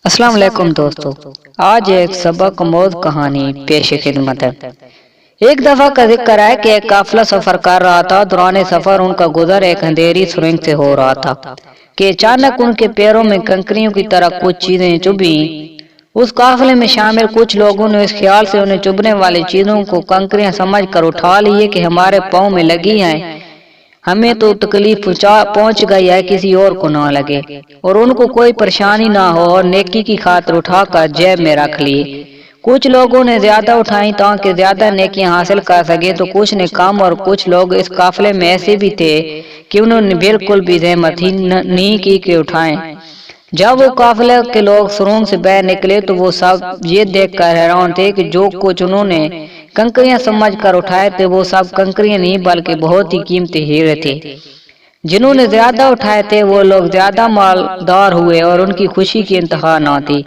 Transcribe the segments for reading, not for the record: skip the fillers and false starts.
السلام علیکم دوستو، آج ایک سبق آموز کہانی پیش خدمت ہے۔ ایک دفعہ کا ذکر ہے کہ ایک قافلہ سفر کر رہا تھا۔ دوران سفر ان کا گزر ایک اندھیری سرنگ سے ہو رہا تھا کہ اچانک ان کے پیروں میں کنکریوں کی طرح کچھ چیزیں چبھیں۔ اس قافلے میں شامل کچھ لوگوں نے اس خیال سے انہیں چبھنے والی چیزوں کو کنکریاں سمجھ کر اٹھا لیے کہ ہمارے پاؤں میں لگی ہیں، ہمیں تو تکلیف پہنچ گئی ہے، کسی اور کو نہ لگے اور ان کو کوئی پریشانی نہ ہو، اور نیکی کی خاطر اٹھا کر جیب میں رکھ لیے۔ کچھ لوگوں نے زیادہ اٹھائیں تاکہ زیادہ نیکیاں حاصل کر سکیں، تو کچھ نے کم، اور کچھ لوگ اس قافلے میں ایسے بھی تھے کہ انہوں نے بالکل بھی زحمت ہی نہیں کی کہ اٹھائیں۔ جب وہ قافلے کے لوگ سرنگ سے باہر نکلے تو وہ سب یہ دیکھ کر حیران تھے کہ جو کچھ انہوں نے کنکریاں سمجھ کر اٹھائے تھے وہ سب کنکریاں نہیں بلکہ بہت ہی قیمتی ہیرے تھے۔ جنہوں نے زیادہ اٹھائے تھے وہ لوگ زیادہ مالدار ہوئے اور ان کی خوشی کی انتہا نہ تھی۔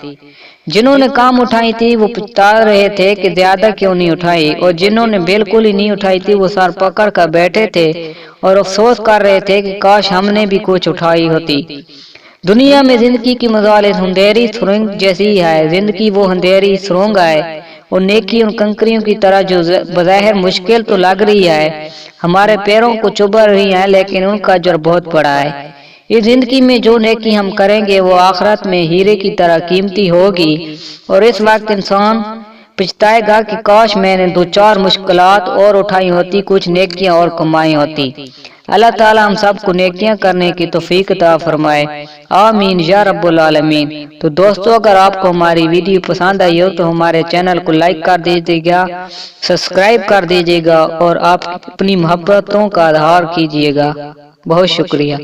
جنہوں نے کم اٹھائی تھی وہ پچھتا رہے تھے کہ زیادہ کیوں نہیں اٹھائی، اور جنہوں نے بالکل ہی نہیں اٹھائی تھی وہ سر پکڑ کر بیٹھے تھے اور افسوس کر رہے تھے کہ کاش ہم نے بھی کچھ اٹھائی ہوتی۔ دنیا میں زندگی کی مثالیں اندھیری سرنگ جیسی ہے۔ زندگی وہ اندھیری سرنگ ہے اور نیکی ان کنکریوں کی طرح جو بظاہر مشکل تو لگ رہی ہے، ہمارے پیروں کو چبھ رہی ہیں، لیکن ان کا اجر بہت بڑا ہے۔ اس زندگی میں جو نیکی ہم کریں گے وہ آخرت میں ہیرے کی طرح قیمتی ہوگی، اور اس وقت انسان پچھتائے گا کہ کاش میں نے دو چار مشکلات اور اٹھائی ہوتی، کچھ نیکیاں اور کمائی ہوتی۔ اللہ تعالی ہم سب کو نیکیاں کرنے کی توفیق عطا فرمائے، آمین یا رب العالمین۔ تو دوستو، اگر آپ کو ہماری ویڈیو پسند آئی ہو تو ہمارے چینل کو لائک کر دیجیے گا، سبسکرائب کر دیجیے گا، اور آپ اپنی محبتوں کا اظہار کیجیے گا۔ بہت شکریہ۔